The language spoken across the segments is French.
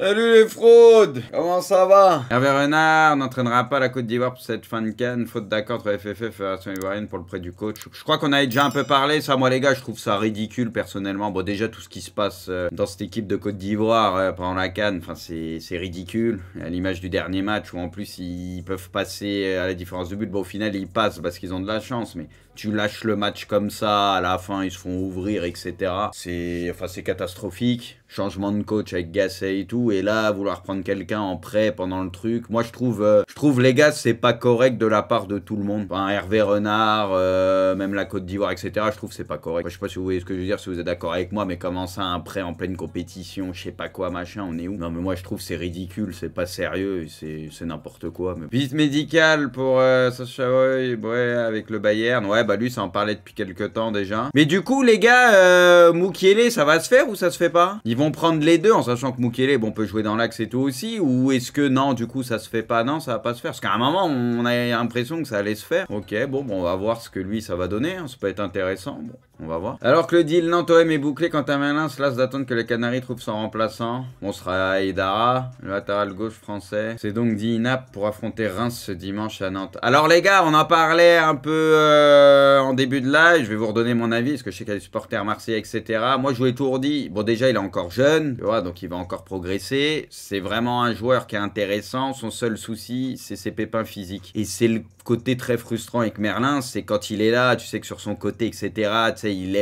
Salut les fraudes! Comment ça va? Hervé Renard n'entraînera pas la Côte d'Ivoire pour cette fin de CAN, faute d'accord entre FFF et Fédération ivoirienne pour le prêt du coach. Je crois qu'on avait déjà un peu parlé, ça moi les gars, je trouve ça ridicule personnellement. Bon déjà tout ce qui se passe dans cette équipe de Côte d'Ivoire pendant la CAN, enfin c'est ridicule. À l'image du dernier match où en plus ils peuvent passer à la différence de but. Bon au final ils passent parce qu'ils ont de la chance, mais tu lâches le match comme ça, à la fin ils se font ouvrir, etc. C'est catastrophique. Changement de coach avec Gasset et tout, et là vouloir prendre quelqu'un en prêt pendant le truc, moi je trouve les gars c'est pas correct de la part de tout le monde. Enfin, Hervé Renard, même la Côte d'Ivoire, etc. Je trouve c'est pas correct. Je sais pas si vous voyez ce que je veux dire, si vous êtes d'accord avec moi, mais comment ça un prêt en pleine compétition, je sais pas quoi machin, on est où? Non mais moi je trouve c'est ridicule, c'est pas sérieux, c'est n'importe quoi. Mais... Visite médicale pour Sacha Boey, ouais, avec le Bayern, ouais bah lui ça en parlait depuis quelques temps déjà. Mais du coup les gars, Mukiele ça va se faire ou ça se fait pas? Ils vont prendre les deux en sachant que Mukiele bon peut jouer dans l'axe et tout aussi, ou est-ce que non du coup ça se fait pas? Non, ça va pas se faire parce qu'à un moment on a l'impression que ça allait se faire. Ok, bon on va voir ce que lui ça va donner, hein. Ça peut être intéressant, bon on va voir. Alors que le deal Nantes-OM est bouclé, quant à Merlin se lasse d'attendre que les Canaries trouvent son remplaçant. On sera Aïdara, le latéral gauche français. C'est donc dit inapte pour affronter Reims ce dimanche à Nantes. Alors les gars, on en parlait un peu en début de live, je vais vous redonner mon avis parce que je sais qu'il y a des supporters marseillais, etc. Moi je vous ai tout redit, bon déjà il est encore jeune, tu vois, donc il va encore progresser. C'est vraiment un joueur qui est intéressant, son seul souci c'est ses pépins physiques. Et c'est le côté très frustrant avec Merlin, c'est quand il est là, tu sais que sur son côté, etc., tu sais, il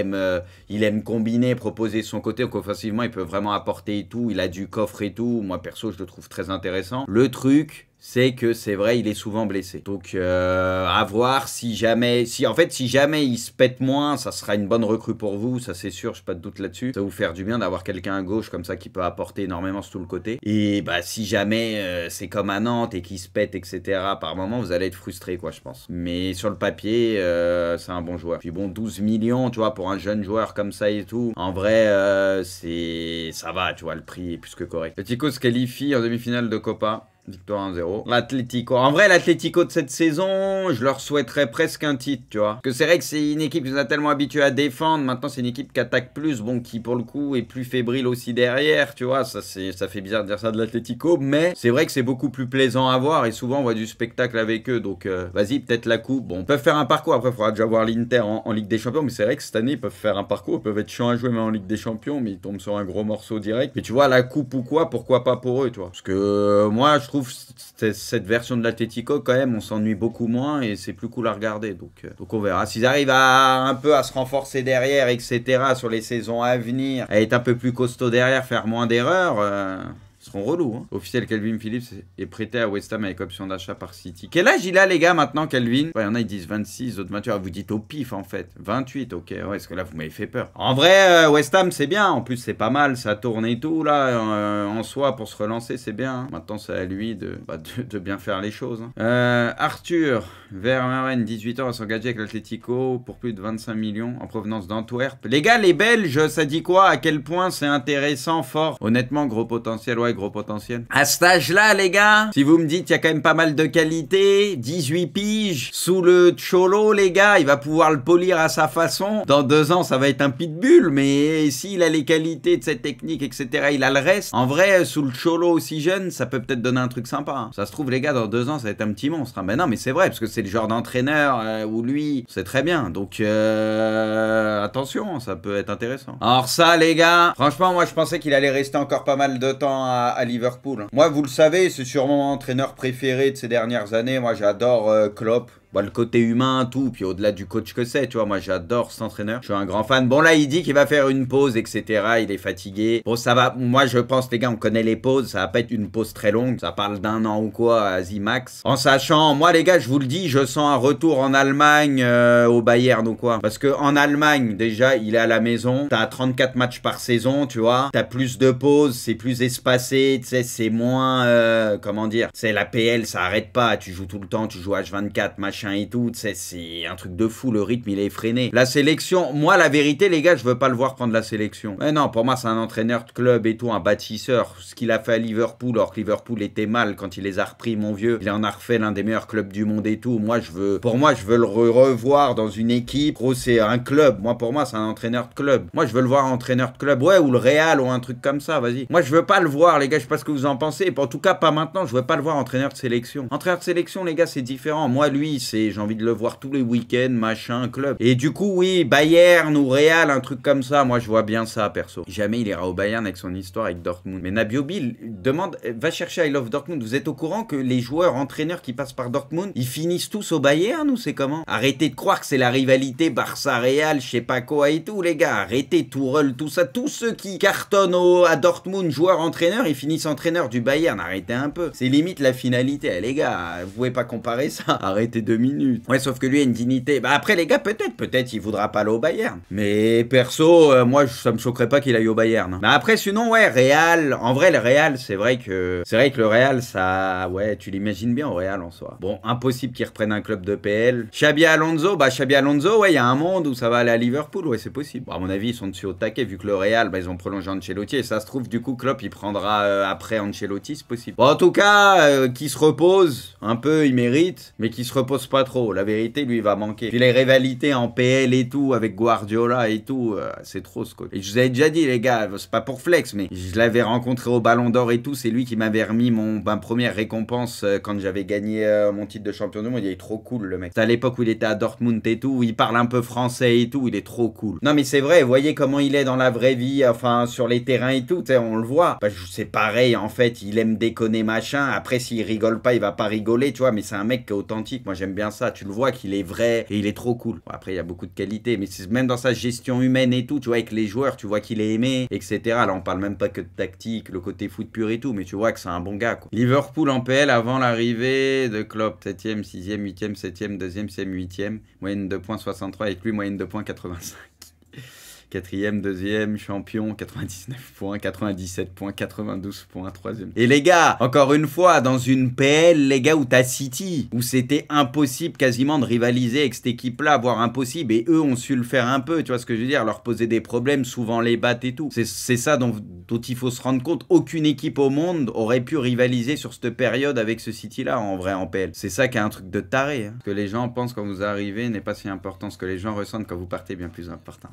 aime combiner, proposer son côté, donc offensivement il peut vraiment apporter et tout, il a du coffre et tout, moi perso je le trouve très intéressant. Le truc, c'est que c'est vrai, il est souvent blessé. Donc à voir si jamais il se pète moins, ça sera une bonne recrue pour vous, ça c'est sûr, j'ai pas de doute là-dessus. Ça va vous faire du bien d'avoir quelqu'un à gauche comme ça qui peut apporter énormément sur tout le côté. Et bah si jamais c'est comme à Nantes et qu'il se pète, etc., par moment, vous allez être frustré, quoi, je pense. Mais sur le papier, c'est un bon joueur. Puis bon, 12 millions, tu vois, pour un jeune joueur comme ça et tout, en vrai, ça va, tu vois, le prix est plus que correct. Le Tico se qualifie en demi-finale de Copa. Victoire 1-0. L'Atlético. En vrai, l'Atlético de cette saison, je leur souhaiterais presque un titre, tu vois. Parce que c'est vrai que c'est une équipe qui nous a tellement habitués à défendre. Maintenant, c'est une équipe qui attaque plus, bon, qui pour le coup est plus fébrile aussi derrière, tu vois. Ça fait bizarre de dire ça de l'Atlético, mais c'est vrai que c'est beaucoup plus plaisant à voir et souvent on voit du spectacle avec eux. Donc, vas-y, peut-être la coupe. Bon, ils peuvent faire un parcours. Après, il faudra déjà voir l'Inter en Ligue des Champions, mais c'est vrai que cette année, ils peuvent faire un parcours. Ils peuvent être chiants à jouer, même en Ligue des Champions, mais ils tombent sur un gros morceau direct. Mais tu vois, la coupe ou quoi, pourquoi pas pour eux, tu vois. Parce que moi, je trouve cette version de l'Atlético quand même on s'ennuie beaucoup moins et c'est plus cool à regarder, donc on verra s'ils arrivent un peu à se renforcer derrière, etc., sur les saisons à venir, à être un peu plus costaud derrière, faire moins d'erreurs, ils seront relous, hein. Officiel, Calvin Phillips est prêté à West Ham avec option d'achat par City. Quel âge il a les gars maintenant, Calvin? Ouais, il y en a ils disent 26, d'autres 28, vous dites au pif en fait. 28, ok, ouais, parce que là vous m'avez fait peur. En vrai, West Ham c'est bien, en plus c'est pas mal, ça tourne et tout là, en soi pour se relancer c'est bien, hein. Maintenant c'est à lui de bien faire les choses, hein. Arthur Vermaelen, 18 ans, va s'engager avec l'Atlético pour plus de 25 millions en provenance d'Antwerp. Les gars, les Belges, ça dit quoi? À quel point c'est intéressant, fort? Honnêtement, gros potentiel, ouais, gros potentiel. À cet âge-là, les gars, si vous me dites qu'il y a quand même pas mal de qualité, 18 piges, sous le Cholo, les gars, il va pouvoir le polir à sa façon. Dans 2 ans, ça va être un pitbull, mais s'il a les qualités de cette technique, etc., il a le reste. En vrai, sous le Cholo aussi jeune, ça peut peut-être donner un truc sympa, hein. Ça se trouve, les gars, dans 2 ans, ça va être un petit monstre, hein. Ben non, mais c'est vrai, parce que c'est le genre d'entraîneur où lui, c'est très bien. Donc, attention, ça peut être intéressant. Alors ça, les gars, franchement, moi, je pensais qu'il allait rester encore pas mal de temps à Liverpool. Moi, vous le savez, c'est sûrement mon entraîneur préféré de ces dernières années. Moi, j'adore Klopp. Bon, le côté humain, tout, puis au-delà du coach que c'est, tu vois, moi j'adore cet entraîneur, je suis un grand fan. Bon là, il dit qu'il va faire une pause, etc., il est fatigué. Bon, ça va, moi je pense, les gars, on connaît les pauses, ça va pas être une pause très longue, ça parle d'1 an ou quoi, vas-y, max. En sachant, moi les gars, je vous le dis, je sens un retour en Allemagne au Bayern ou quoi. Parce que en Allemagne, déjà, il est à la maison, t'as 34 matchs par saison, tu vois, t'as plus de pauses, c'est plus espacé, tu sais, c'est moins, comment dire, c'est la PL, ça arrête pas, tu joues tout le temps, tu joues H24, machin. machin et tout. C'est un truc de fou, le rythme, il est effréné. La sélection, moi, la vérité, les gars, je veux pas le voir prendre la sélection. Mais non, pour moi, c'est un entraîneur de club et tout, un bâtisseur. Ce qu'il a fait à Liverpool, alors que Liverpool était mal quand il les a repris, mon vieux. Il en a refait l'un des meilleurs clubs du monde et tout. Moi, pour moi, je veux le revoir dans une équipe. Gros, c'est un club. Moi, pour moi, c'est un entraîneur de club. Moi, je veux le voir entraîneur de club. Ouais, ou le Real, ou un truc comme ça, vas-y. Moi, je veux pas le voir, les gars, je sais pas ce que vous en pensez. En tout cas, pas maintenant, je veux pas le voir entraîneur de sélection. Entraîneur de sélection, les gars, c'est différent. Moi, lui, j'ai envie de le voir tous les week-ends, machin, club. Et du coup, oui, Bayern ou Real, un truc comme ça, moi, je vois bien ça, perso. Jamais il ira au Bayern avec son histoire avec Dortmund. Mais Nabiobi demande, va chercher I Love Dortmund. Vous êtes au courant que les joueurs, entraîneurs qui passent par Dortmund, ils finissent tous au Bayern ou c'est comment? Arrêtez de croire que c'est la rivalité Barça-Real, je sais pas quoi et tout, les gars. Arrêtez, Tourelle, tout ça. Tous ceux qui cartonnent à Dortmund, joueurs, entraîneurs, ils finissent entraîneurs du Bayern. Arrêtez un peu. C'est limite la finalité. Eh, les gars, vous pouvez pas comparer ça. Arrêtez 2 minutes. Ouais, sauf que lui a une dignité. Bah après, les gars, peut-être il voudra pas aller au Bayern. Mais perso, moi, ça me choquerait pas qu'il aille au Bayern. Mais après, sinon, ouais, Real. En vrai, le Real, c'est vrai que le Real, ça, ouais, tu l'imagines bien au Real en soi. Bon, impossible qu'il reprenne un club de PL. Xabi Alonso, ouais, il y a un monde où ça va aller à Liverpool, ouais, c'est possible. Bon, à mon avis, ils sont dessus au taquet, vu que le Real, ils ont prolongé Ancelotti, et ça se trouve, du coup, Klopp, il prendra après Ancelotti, c'est possible. Bon, en tout cas, qui se repose, un peu, il mérite, mais qui se repose pas trop. La vérité, lui, il va manquer. Puis les rivalités en PL et tout, avec Guardiola et tout, c'est trop ce côté. Et je vous avais déjà dit, les gars, c'est pas pour flex, mais je l'avais rencontré au Ballon d'Or et tout, c'est lui qui m'avait remis ma première récompense quand j'avais gagné mon titre de champion du monde. Il est trop cool, le mec. C'est à l'époque où il était à Dortmund et tout, où il parle un peu français et tout, il est trop cool. Non, mais c'est vrai, vous voyez comment il est dans la vraie vie, enfin, sur les terrains et tout, on le voit. Bah, c'est pareil, en fait, il aime déconner, machin. Après, s'il rigole pas, il va pas rigoler, tu vois, mais c'est un mec qui est authentique. Moi, j'aime bien ça. Tu le vois qu'il est vrai et il est trop cool. Bon, après, il y a beaucoup de qualités, mais même dans sa gestion humaine et tout, tu vois, avec les joueurs, tu vois qu'il est aimé, etc. Là, on parle même pas que de tactique, le côté foot pur et tout, mais tu vois que c'est un bon gars, quoi. Liverpool en PL avant l'arrivée de Klopp, 7ème, 6ème, 8ème, 7ème, 2ème, 6ème, 8ème, moyenne de points 63, avec lui, moyenne de points 85. 4ème, 2ème, champion, 99 points, 97 points, 92 points, 3ème. Et les gars, encore une fois, dans une PL, les gars, où t'as City, où c'était impossible quasiment de rivaliser avec cette équipe-là, voire impossible, et eux ont su le faire un peu, tu vois ce que je veux dire, leur poser des problèmes, souvent les battre et tout. C'est ça dont il faut se rendre compte. Aucune équipe au monde aurait pu rivaliser sur cette période avec ce City-là, en vrai, en PL. C'est ça qui est un truc de taré. Hein. Ce que les gens pensent quand vous arrivez n'est pas si important. Ce que les gens ressentent quand vous partez est bien plus important.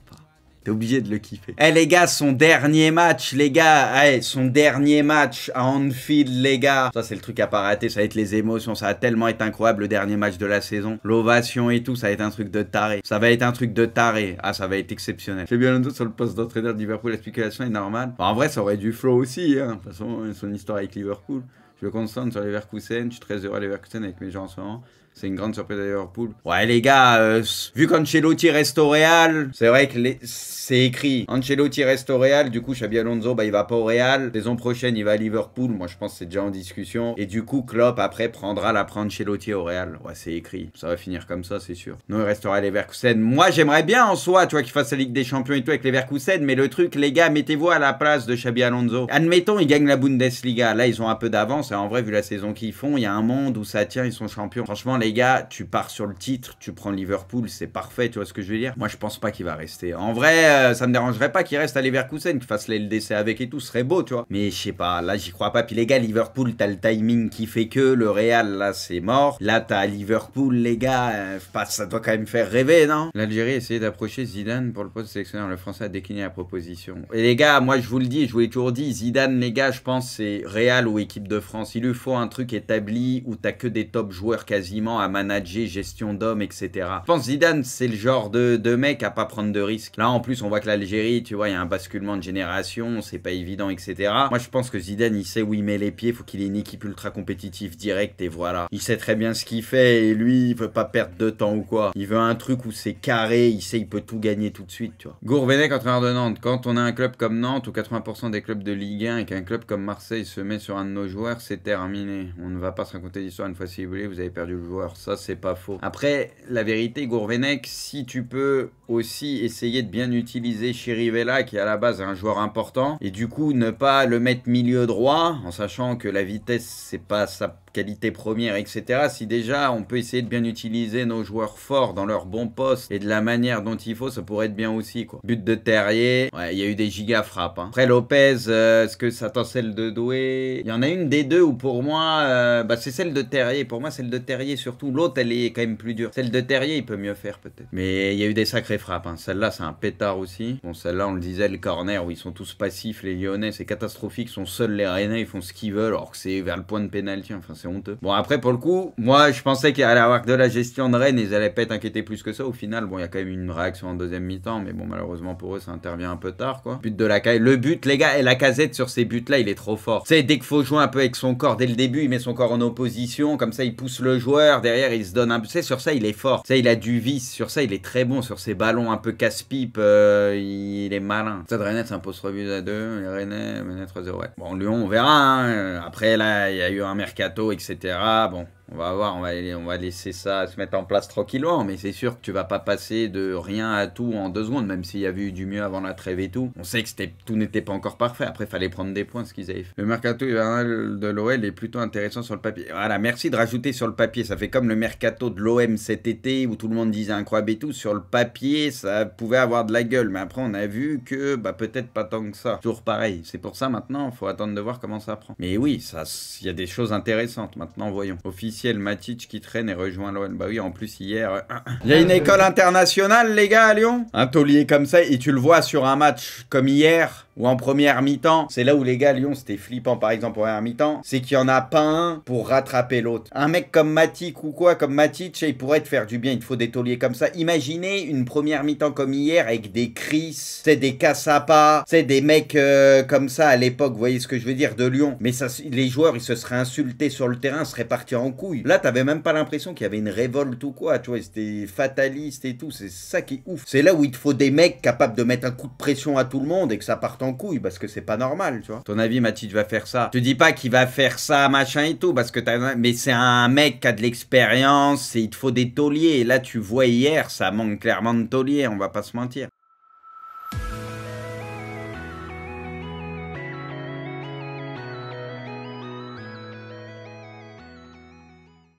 T'es obligé de le kiffer. Eh les gars, son dernier match, les gars. Son dernier match à Anfield, les gars. Ça, c'est le truc à pas rater. Ça va être les émotions. Ça va tellement être incroyable, le dernier match de la saison. L'ovation et tout, ça va être un truc de taré. Ça va être un truc de taré. Ah, ça va être exceptionnel. J'ai bien le doute sur le poste d'entraîneur de Liverpool. La spéculation est normale. Bon, en vrai, ça aurait du flow aussi. Hein. De toute façon, son histoire avec Liverpool. Je le concentre sur Leverkusen. Je suis très heureux à Leverkusen avec mes gens en ce moment. C'est une grande surprise à Liverpool. Ouais, les gars, vu qu'Ancelotti reste au Real, c'est vrai que c'est écrit. Ancelotti reste au Real, du coup, Xabi Alonso, il va pas au Real. Saison prochaine, il va à Liverpool. Moi, je pense que c'est déjà en discussion. Et du coup, Klopp, après, prendra l'après Ancelotti au Real. Ouais, c'est écrit. Ça va finir comme ça, c'est sûr. Nous, il restera à Leverkusen. Moi, j'aimerais bien en soi, tu vois, qu'il fasse la Ligue des Champions et tout avec Leverkusen. Mais le truc, les gars, mettez-vous à la place de Xabi Alonso. Admettons, ils gagnent la Bundesliga. Là, ils ont un peu d'avance. Et en vrai, vu la saison qu'ils font, il y a un monde où ça tient, ils sont champions. Franchement, les gars, tu pars sur le titre, tu prends Liverpool, c'est parfait, tu vois ce que je veux dire? Moi, je pense pas qu'il va rester. En vrai, ça me dérangerait pas qu'il reste à Leverkusen, qu'il fasse la LDC avec et tout, ce serait beau, tu vois. Mais je sais pas, là, j'y crois pas. Puis les gars, Liverpool, t'as le timing qui fait que le Real, là, c'est mort. Là, t'as Liverpool, les gars, ça doit quand même faire rêver, non? L'Algérie a essayé d'approcher Zidane pour le poste de sélectionneur. Le Français a décliné la proposition. Et les gars, moi, je vous le dis, je vous l'ai toujours dit, Zidane, les gars, je pense c'est Real ou équipe de France. Il lui faut un truc établi où t'as que des top joueurs quasiment à manager, gestion d'hommes, etc. Je pense Zidane, c'est le genre de mec à pas prendre de risques. Là, en plus, on voit que l'Algérie, tu vois, il y a un basculement de génération, c'est pas évident, etc. Moi, je pense que Zidane, il sait où il met les pieds, faut qu'il ait une équipe ultra compétitive directe, et voilà. Il sait très bien ce qu'il fait, et lui, il veut pas perdre de temps ou quoi. Il veut un truc où c'est carré, il sait, il peut tout gagner tout de suite, tu vois. Gourvenec, entraîneur de Nantes. Quand on a un club comme Nantes, ou 80% des clubs de Ligue 1, et qu'un club comme Marseille se met sur un de nos joueurs, c'est terminé. On ne va pas se raconter l'histoire une fois si vous voulez, vous avez perdu le joueur. Ça, c'est pas faux. Après, la vérité, Gourvenec, si tu peux aussi essayer de bien utiliser Chirivella, qui à la base est un joueur important, et du coup ne pas le mettre milieu droit, en sachant que la vitesse c'est pas sa qualité première, etc. Si déjà on peut essayer de bien utiliser nos joueurs forts dans leur bon poste et de la manière dont il faut, ça pourrait être bien aussi, quoi. But de Terrier, ouais, il y a eu des giga frappes. Hein. Après Lopez, est-ce que ça tend celle de Doué? Il y en a une des deux où pour moi, c'est celle de Terrier. Pour moi, celle de Terrier surtout. L'autre, elle est quand même plus dure. Celle de Terrier, il peut mieux faire peut-être. Mais il y a eu des sacrées frappes. Hein. Celle-là, c'est un pétard aussi. Bon, celle-là, on le disait, le corner où ils sont tous passifs, les Lyonnais, c'est catastrophique. Sont seuls les Rennais, ils font ce qu'ils veulent, alors que c'est vers le point de pénalty. Enfin, c'est honteux. Bon, après, pour le coup, moi, je pensais qu'il allait avoir que de la gestion de Rennes, ils allaient pas être inquiétés plus que ça. Au final, bon, il y a quand même une réaction en deuxième mi-temps, mais bon, malheureusement pour eux, ça intervient un peu tard, quoi. But de le but, les gars, et la Casette sur ces buts-là, il est trop fort. Tu sais, dès qu'il faut jouer un peu avec son corps, dès le début, il met son corps en opposition, comme ça, il pousse le joueur, derrière, il se donne un peu. Tu sais, sur ça, il est fort. Tu sais, il a du vice, sur ça, il est très bon, sur ses ballons un peu casse-pipe, il est malin. Stade Rennais s'impose 3-2, les Rennais menaient 3-0, ouais. Bon, Lyon, on verra, hein. Après, là, il y a eu un mercato, etc. Bon. On va voir, on va laisser ça se mettre en place tranquillement, mais c'est sûr que tu vas pas passer de rien à tout en 2 secondes, même s'il y avait eu du mieux avant la trêve et tout. On sait que tout n'était pas encore parfait, après il fallait prendre des points, ce qu'ils avaient fait. Le mercato hivernal de l'OL est plutôt intéressant sur le papier. Voilà, merci de rajouter sur le papier, ça fait comme le mercato de l'OM cet été, où tout le monde disait incroyable et tout. Sur le papier, ça pouvait avoir de la gueule, mais après on a vu que peut-être pas tant que ça. Toujours pareil, c'est pour ça maintenant, il faut attendre de voir comment ça prend. Mais oui, il y a des choses intéressantes, maintenant voyons. Matic qui traîne et rejoint l'OL. Bah oui, en plus hier... Il y a une école internationale, les gars, à Lyon. Un taulier comme ça, et tu le vois sur un match comme hier, ou en première mi-temps. C'est là où les gars, Lyon, c'était flippant, par exemple, en première mi-temps. C'est qu'il n'y en a pas un pour rattraper l'autre. Un mec comme Matic ou quoi, comme Matic, il pourrait te faire du bien. Il te faut des tauliers comme ça. Imaginez une première mi-temps comme hier, avec des Chris, des Cassapa, des mecs comme ça à l'époque, vous voyez ce que je veux dire, de Lyon. Mais ça, les joueurs, ils se seraient insultés sur le terrain, seraient partis en couille. Là, t'avais même pas l'impression qu'il y avait une révolte ou quoi, tu vois, c'était fataliste et tout, c'est ça qui est ouf. C'est là où il te faut des mecs capables de mettre un coup de pression à tout le monde et que ça parte en couille, parce que c'est pas normal, tu vois. Ton avis, Matic va faire ça? Je te dis pas qu'il va faire ça, machin et tout, parce que mais c'est un mec qui a de l'expérience et il te faut des tauliers. Et là, tu vois hier, ça manque clairement de tauliers, on va pas se mentir.